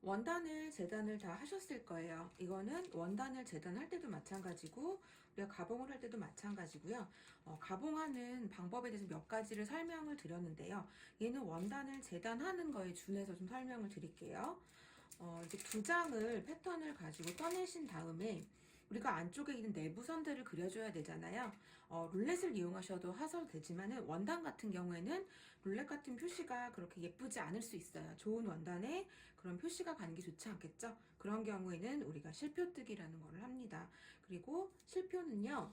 원단을 재단을 다 하셨을 거예요. 이거는 원단을 재단할 때도 마찬가지고 우리가 가봉을 할 때도 마찬가지고요. 가봉하는 방법에 대해서 몇 가지를 설명을 드렸는데요. 얘는 원단을 재단하는 거에 준해서 좀 설명을 드릴게요. 이제 두 장을 패턴을 가지고 떠내신 다음에 우리가 안쪽에 있는 내부선들을 그려줘야 되잖아요. 룰렛을 이용하셔도 하셔도 되지만은 원단 같은 경우에는 룰렛 같은 표시가 그렇게 예쁘지 않을 수 있어요. 좋은 원단에 그런 표시가 가는 게 좋지 않겠죠? 그런 경우에는 우리가 실표뜨기라는 거를 합니다. 그리고 실표는요,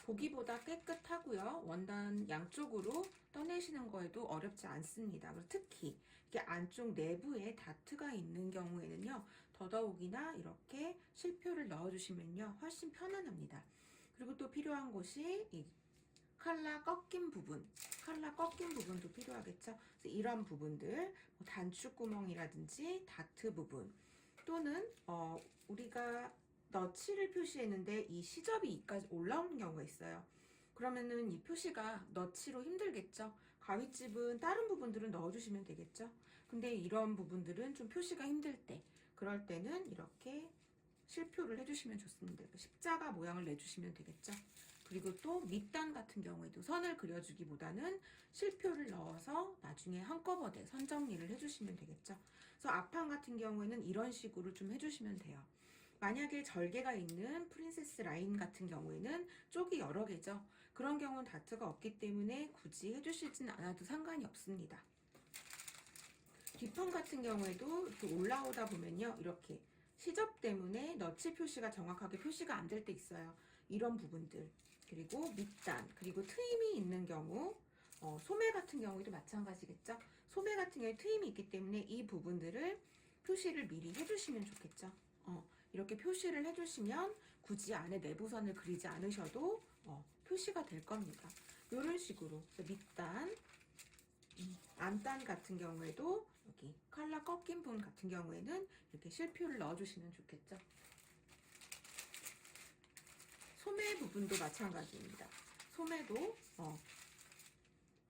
보기보다 깨끗하고요. 원단 양쪽으로 떠내시는 거에도 어렵지 않습니다. 그리고 특히 이게 안쪽 내부에 다트가 있는 경우에는요. 더더욱이나 이렇게 실표를 넣어주시면요. 훨씬 편안합니다. 그리고 또 필요한 것이 이 칼라 꺾인 부분, 칼라 꺾인 부분도 필요하겠죠. 그래서 이런 부분들, 뭐 단추구멍이라든지 다트 부분, 또는 우리가 너치를 표시했는데 이 시접이 이까지 올라오는 경우가 있어요. 그러면은 이 표시가 너치로 힘들겠죠. 가위집은 다른 부분들은 넣어주시면 되겠죠. 근데 이런 부분들은 좀 표시가 힘들 때, 그럴 때는 이렇게 실표를 해주시면 좋습니다. 십자가 모양을 내주시면 되겠죠. 그리고 또 밑단 같은 경우에도 선을 그려주기보다는 실표를 넣어서 나중에 한꺼번에 선 정리를 해주시면 되겠죠. 그래서 앞판 같은 경우에는 이런 식으로 좀 해주시면 돼요. 만약에 절개가 있는 프린세스 라인 같은 경우에는 쪽이 여러 개죠. 그런 경우는 다트가 없기 때문에 굳이 해주시진 않아도 상관이 없습니다. 뒷판 같은 경우에도 이렇게 올라오다 보면요. 이렇게 시접 때문에 너치 표시가 정확하게 표시가 안 될 때 있어요. 이런 부분들. 그리고 밑단, 그리고 트임이 있는 경우, 소매 같은 경우에도 마찬가지겠죠. 소매 같은 경우에 트임이 있기 때문에 이 부분들을 표시를 미리 해주시면 좋겠죠. 이렇게 표시를 해주시면 굳이 안에 내부선을 그리지 않으셔도 표시가 될 겁니다. 이런 식으로 밑단, 안단 같은 경우에도 여기 칼라 꺾인 부분 같은 경우에는 이렇게 실표를 넣어주시면 좋겠죠. 소매 부분도 마찬가지입니다. 소매도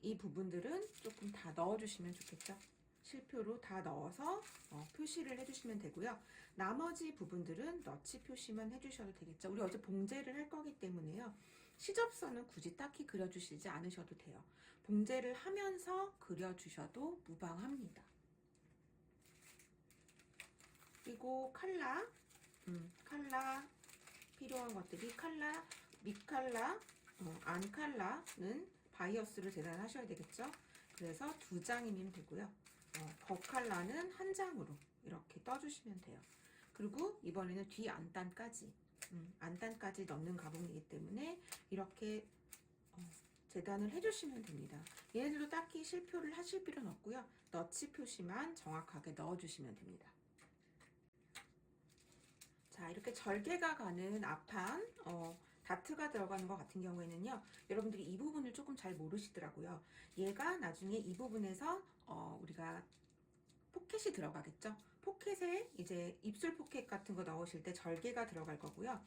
이 부분들은 조금 다 넣어주시면 좋겠죠. 실표로 다 넣어서 표시를 해주시면 되고요. 나머지 부분들은 너치 표시만 해주셔도 되겠죠. 우리 어제 봉제를 할 거기 때문에요. 시접선은 굳이 딱히 그려주시지 않으셔도 돼요. 봉제를 하면서 그려주셔도 무방합니다. 그리고 칼라 필요한 것들이 칼라, 밑칼라, 안칼라는 바이어스를 재단하셔야 되겠죠. 그래서 두 장이면 되고요. 겉칼라는 한 장으로 이렇게 떠주시면 돼요. 그리고 이번에는 뒤 안단까지 안단까지 넣는 가봉이기 때문에 이렇게 재단을 해주시면 됩니다. 얘네들도 딱히 실표를 하실 필요는 없고요. 너치 표시만 정확하게 넣어주시면 됩니다. 자, 이렇게 절개가 가는 앞판, 다트가 들어가는 것 같은 경우에는요, 여러분들이 이 부분을 조금 잘 모르시더라고요. 얘가 나중에 이 부분에서, 우리가 포켓이 들어가겠죠? 포켓에 이제 입술 포켓 같은 거 넣으실 때 절개가 들어갈 거고요.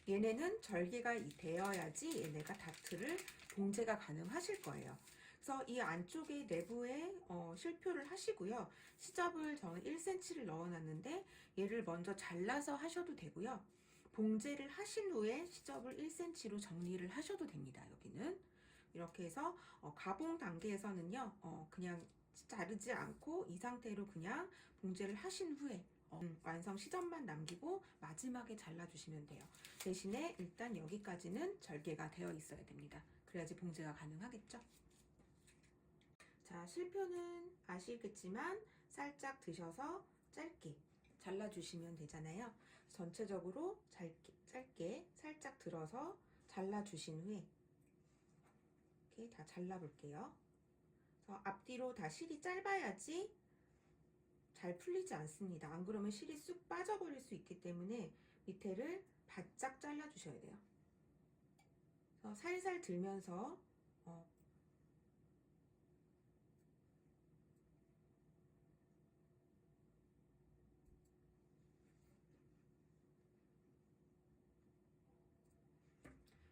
얘네는 절개가 되어야지 얘네가 다트를 봉제가 가능하실 거예요. 그래서 이 안쪽에 내부에 실표를 하시고요. 시접을 저는 1cm를 넣어놨는데 얘를 먼저 잘라서 하셔도 되고요. 봉제를 하신 후에 시접을 1cm로 정리를 하셔도 됩니다. 여기는 이렇게 해서 가봉 단계에서는요. 그냥 자르지 않고 이 상태로 그냥 봉제를 하신 후에 완성 시접만 남기고 마지막에 잘라주시면 돼요. 대신에 일단 여기까지는 절개가 되어 있어야 됩니다. 그래야지 봉제가 가능하겠죠. 자, 실표는 아시겠지만 살짝 드셔서 짧게 잘라주시면 되잖아요. 전체적으로 짧게 살짝 들어서 잘라주신 후에 이렇게 다 잘라볼게요. 그래서 앞뒤로 다 실이 짧아야지 잘 풀리지 않습니다. 안 그러면 실이 쑥 빠져버릴 수 있기 때문에 밑에를 바짝 잘라주셔야 돼요. 그래서 살살 들면서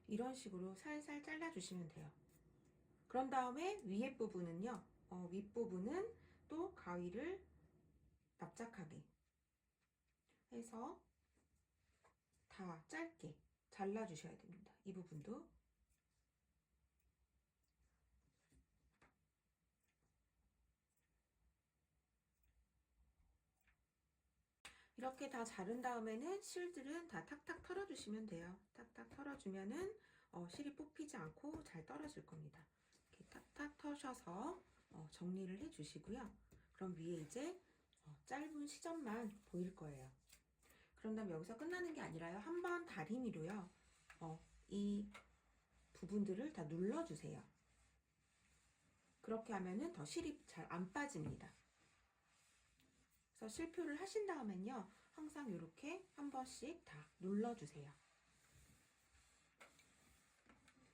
이런 식으로 살살 잘라주시면 돼요. 그런 다음에 위에 부분은요, 윗부분은 또 가위를 납작하게 해서 다 짧게 잘라주셔야 됩니다. 이 부분도. 이렇게 다 자른 다음에는 실들은 다 탁탁 털어주시면 돼요. 탁탁 털어주면은 실이 뽑히지 않고 잘 떨어질 겁니다. 이렇게 탁탁 터셔서 정리를 해주시고요. 그럼 위에 이제 짧은 시접만 보일 거예요. 그런 다음 여기서 끝나는 게 아니라요. 한번 다리미로요. 이 부분들을 다 눌러주세요. 그렇게 하면은 더 실이 잘 안 빠집니다. 그래서 실표를 하신 다음엔요. 항상 이렇게 한 번씩 다 눌러주세요.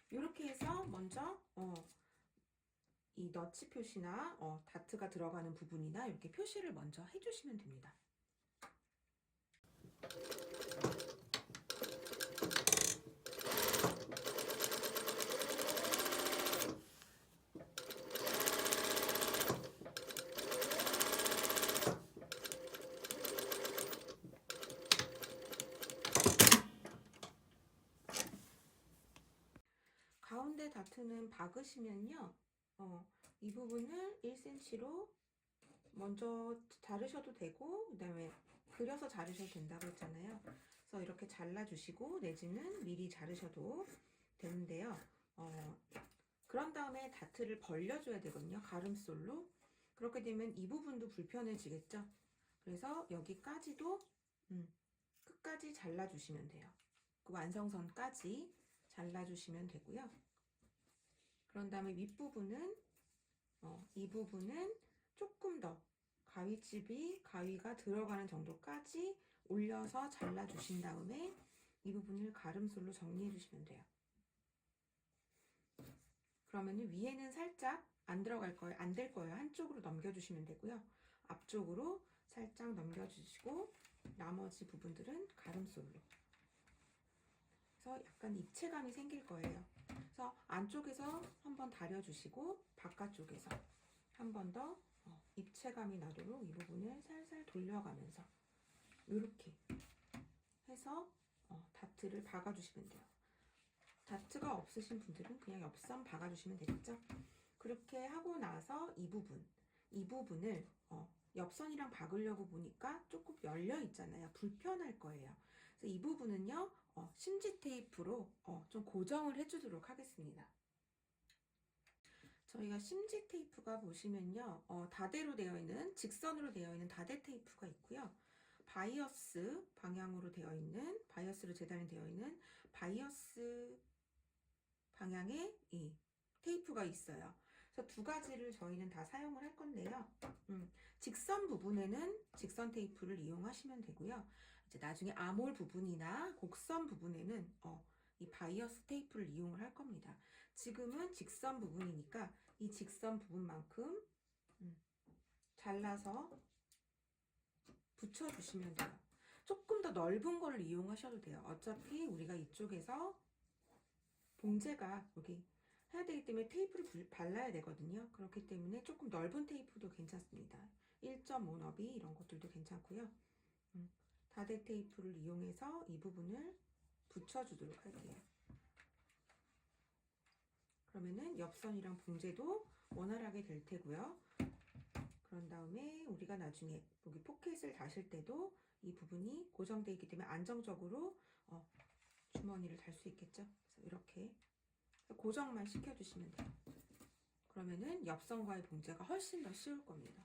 이렇게 해서 먼저 이 너치 표시나 다트가 들어가는 부분이나 이렇게 표시를 먼저 해주시면 됩니다. 가운데 다트는 박으시면요. 이 부분을 1cm로 먼저 자르셔도 되고 그 다음에 그려서 자르셔도 된다고 했잖아요. 그래서 이렇게 잘라주시고 내지는 미리 자르셔도 되는데요. 그런 다음에 다트를 벌려줘야 되거든요. 가름솔로. 그렇게 되면 이 부분도 불편해지겠죠. 그래서 여기까지도 끝까지 잘라주시면 돼요. 그 완성선까지 잘라주시면 되고요. 그런 다음에 윗부분은 이 부분은 조금 더 가위가 들어가는 정도까지 올려서 잘라주신 다음에 이 부분을 가름솔로 정리해 주시면 돼요. 그러면 위에는 살짝 안 들어갈 거예요. 안 될 거예요. 한쪽으로 넘겨주시면 되고요. 앞쪽으로 살짝 넘겨주시고 나머지 부분들은 가름솔로. 그래서 약간 입체감이 생길 거예요. 그래서 안쪽에서 한번 다려주시고 바깥쪽에서 한 번 더 입체감이 나도록 이 부분을 살살 돌려가면서 이렇게 해서 다트를 박아주시면 돼요. 다트가 없으신 분들은 그냥 옆선 박아주시면 되겠죠. 그렇게 하고 나서 이 부분을 옆선이랑 박으려고 보니까 조금 열려 있잖아요. 불편할 거예요. 그래서 이 부분은요 심지 테이프로 좀 고정을 해주도록 하겠습니다. 저희가 심지 테이프가 보시면요 다대로 되어 있는 직선으로 되어 있는 다대 테이프가 있고요. 바이어스 방향으로 되어 있는 바이어스로 재단이 되어 있는 바이어스 방향의 이 테이프가 있어요. 그래서 두 가지를 저희는 다 사용을 할 건데요. 직선 부분에는 직선 테이프를 이용하시면 되고요. 이제 나중에 아몰 부분이나 곡선 부분에는 이 바이어스 테이프를 이용을 할 겁니다. 지금은 직선 부분이니까 이 직선 부분만큼 잘라서 붙여주시면 돼요. 조금 더 넓은 걸 이용하셔도 돼요. 어차피 우리가 이쪽에서 봉제가 여기 해야 되기 때문에 테이프를 발라야 되거든요. 그렇기 때문에 조금 넓은 테이프도 괜찮습니다. 1.5 너비 이런 것들도 괜찮고요. 다대 테이프를 이용해서 이 부분을 붙여주도록 할게요. 그러면은 옆선이랑 봉제도 원활하게 될 테고요. 그런 다음에 우리가 나중에 여기 포켓을 다실 때도 이 부분이 고정되어 있기 때문에 안정적으로 주머니를 달 수 있겠죠. 그래서 이렇게 고정만 시켜주시면 돼요. 그러면은 옆선과의 봉제가 훨씬 더 쉬울 겁니다.